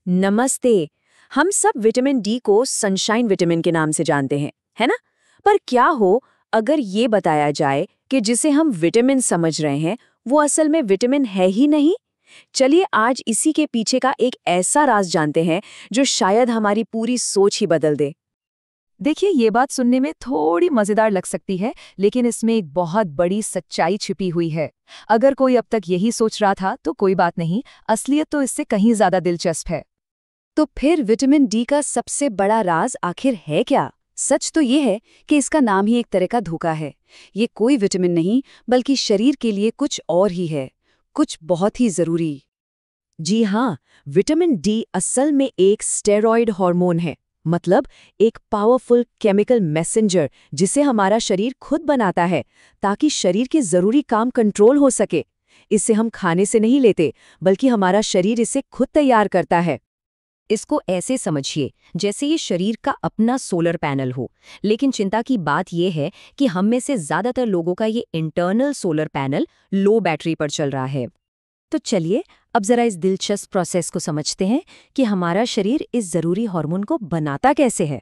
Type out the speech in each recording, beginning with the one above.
नमस्ते। हम सब विटामिन डी को सनशाइन विटामिन के नाम से जानते हैं, है ना? पर क्या हो अगर ये बताया जाए कि जिसे हम विटामिन समझ रहे हैं वो असल में विटामिन है ही नहीं? चलिए आज इसी के पीछे का एक ऐसा राज जानते हैं जो शायद हमारी पूरी सोच ही बदल दे। देखिए, ये बात सुनने में थोड़ी मजेदार लग सकती है, लेकिन इसमें एक बहुत बड़ी सच्चाई छिपी हुई है। अगर कोई अब तक यही सोच रहा था तो कोई बात नहीं, असलियत तो इससे कहीं ज्यादा दिलचस्प है। तो फिर विटामिन डी का सबसे बड़ा राज आखिर है क्या? सच तो ये है कि इसका नाम ही एक तरह का धोखा है। ये कोई विटामिन नहीं बल्कि शरीर के लिए कुछ और ही है, कुछ बहुत ही जरूरी। जी हाँ, विटामिन डी असल में एक स्टेरॉयड हार्मोन है, मतलब एक पावरफुल केमिकल मैसेंजर जिसे हमारा शरीर खुद बनाता है ताकि शरीर के जरूरी काम कंट्रोल हो सके। इसे हम खाने से नहीं लेते बल्कि हमारा शरीर इसे खुद तैयार करता है। इसको ऐसे समझिए जैसे ये शरीर का अपना सोलर पैनल हो, लेकिन चिंता की बात यह है कि हम में से ज्यादातर लोगों का ये इंटरनल सोलर पैनल लो बैटरी पर चल रहा है। तो चलिए अब जरा इस दिलचस्प प्रोसेस को समझते हैं कि हमारा शरीर इस जरूरी हार्मोन को बनाता कैसे है।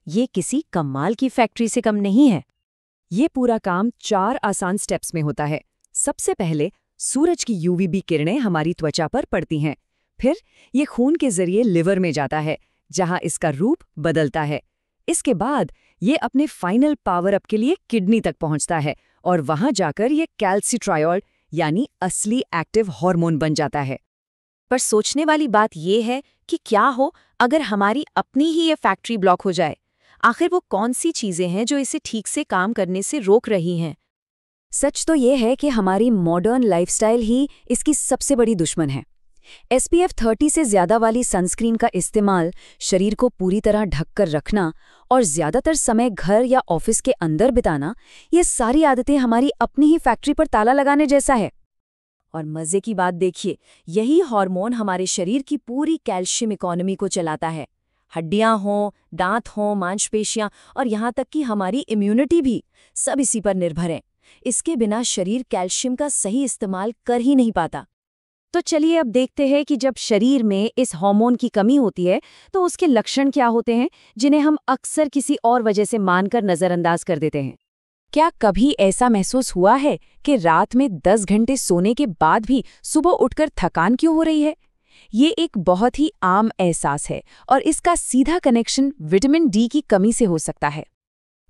ये किसी कमाल की फैक्ट्री से कम नहीं है। ये पूरा काम 4 आसान स्टेप्स में होता है। सबसे पहले सूरज की यूवीबी किरणें हमारी त्वचा पर पड़ती हैं। फिर ये खून के जरिए लिवर में जाता है, जहां इसका रूप बदलता है। इसके बाद ये अपने फाइनल पावर अप के लिए किडनी तक पहुंचता है और वहां जाकर ये कैल्सिट्रायोल यानी असली एक्टिव हार्मोन बन जाता है। पर सोचने वाली बात यह है कि क्या हो अगर हमारी अपनी ही ये फैक्ट्री ब्लॉक हो जाए। आखिर वो कौन सी चीजें हैं जो इसे ठीक से काम करने से रोक रही हैं? सच तो ये है कि हमारी मॉडर्न लाइफस्टाइल ही इसकी सबसे बड़ी दुश्मन है। SPF 30 से ज्यादा वाली सनस्क्रीन का इस्तेमाल, शरीर को पूरी तरह ढककर रखना और ज्यादातर समय घर या ऑफिस के अंदर बिताना, ये सारी आदतें हमारी अपनी ही फैक्ट्री पर ताला लगाने जैसा है। और मजे की बात देखिए, यही हार्मोन हमारे शरीर की पूरी कैल्शियम इकोनॉमी को चलाता है। हड्डियां हों, दांत हों, मांसपेशियां और यहाँ तक कि हमारी इम्यूनिटी भी, सब इसी पर निर्भर है। इसके बिना शरीर कैल्शियम का सही इस्तेमाल कर ही नहीं पाता। तो चलिए अब देखते हैं कि जब शरीर में इस हार्मोन की कमी होती है तो उसके लक्षण क्या होते हैं, जिन्हें हम अक्सर किसी और वजह से मानकर नजरअंदाज कर देते हैं। क्या कभी ऐसा महसूस हुआ है कि रात में 10 घंटे सोने के बाद भी सुबह उठकर थकान क्यों हो रही है? ये एक बहुत ही आम एहसास है और इसका सीधा कनेक्शन विटामिन डी की कमी से हो सकता है।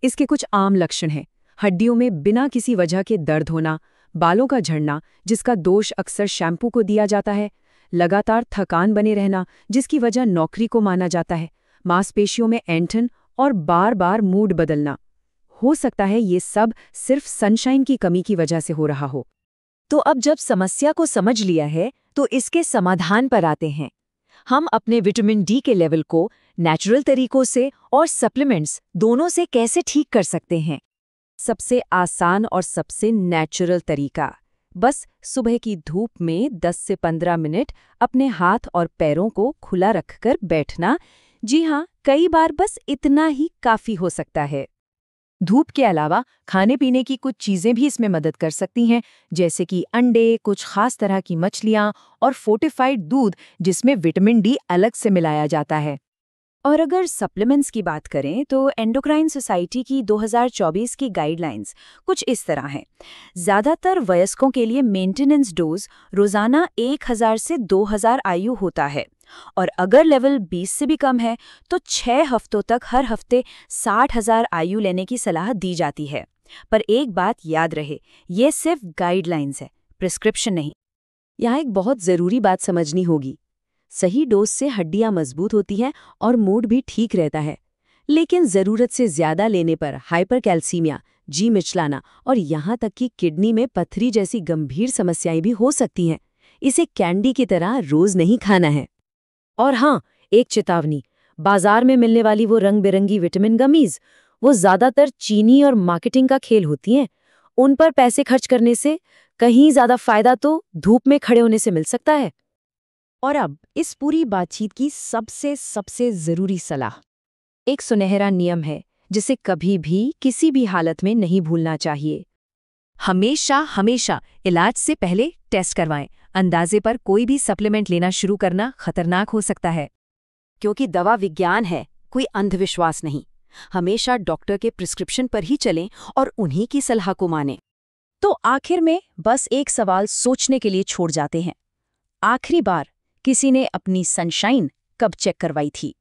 इसके कुछ आम लक्षण हैं। हड्डियों में बिना किसी वजह के दर्द होना, बालों का झड़ना जिसका दोष अक्सर शैम्पू को दिया जाता है, लगातार थकान बने रहना जिसकी वजह नौकरी को माना जाता है, मांसपेशियों में ऐंठन और बार बार मूड बदलना। हो सकता है ये सब सिर्फ सनशाइन की कमी की वजह से हो रहा हो। तो अब जब समस्या को समझ लिया है तो इसके समाधान पर आते हैं। हम अपने विटामिन डी के लेवल को नेचुरल तरीकों से और सप्लीमेंट्स दोनों से कैसे ठीक कर सकते हैं? सबसे आसान और सबसे नेचुरल तरीका, बस सुबह की धूप में 10 से 15 मिनट अपने हाथ और पैरों को खुला रखकर बैठना। जी हाँ, कई बार बस इतना ही काफी हो सकता है। धूप के अलावा खाने पीने की कुछ चीजें भी इसमें मदद कर सकती हैं, जैसे कि अंडे, कुछ खास तरह की मछलियां और फोर्टिफाइड दूध जिसमें विटामिन डी अलग से मिलाया जाता है। और अगर सप्लीमेंट्स की बात करें तो एंडोक्राइन सोसाइटी की 2024 की गाइडलाइंस कुछ इस तरह हैं। ज़्यादातर वयस्कों के लिए मेंटेनेंस डोज रोज़ाना 1000 से 2000 आयु होता है और अगर लेवल 20 से भी कम है तो 6 हफ्तों तक हर हफ्ते 60,000 आयु लेने की सलाह दी जाती है। पर एक बात याद रहे, ये सिर्फ गाइडलाइंस है, प्रिस्क्रिप्शन नहीं। यहाँ एक बहुत ज़रूरी बात समझनी होगी। सही डोज से हड्डियां मजबूत होती हैं और मूड भी ठीक रहता है, लेकिन ज़रूरत से ज़्यादा लेने पर हाइपरकैल्सीमिया, जी मिचलाना और यहाँ तक कि किडनी में पथरी जैसी गंभीर समस्याएं भी हो सकती हैं। इसे कैंडी की तरह रोज़ नहीं खाना है। और हाँ, एक चेतावनी, बाजार में मिलने वाली वो रंग बिरंगी विटामिन गमीज, वो ज़्यादातर चीनी और मार्केटिंग का खेल होती हैं। उन पर पैसे खर्च करने से कहीं ज़्यादा फायदा तो धूप में खड़े होने से मिल सकता है। और अब इस पूरी बातचीत की सबसे ज़रूरी सलाह। एक सुनहरा नियम है जिसे कभी भी किसी भी हालत में नहीं भूलना चाहिए। हमेशा इलाज से पहले टेस्ट करवाएं। अंदाजे पर कोई भी सप्लीमेंट लेना शुरू करना खतरनाक हो सकता है। क्योंकि दवा विज्ञान है, कोई अंधविश्वास नहीं। हमेशा डॉक्टर के प्रिस्क्रिप्शन पर ही चलें और उन्हीं की सलाह को मानें। तो आखिर में बस एक सवाल सोचने के लिए छोड़ जाते हैं। आखिरी बार किसी ने अपनी सनशाइन कब चेक करवाई थी?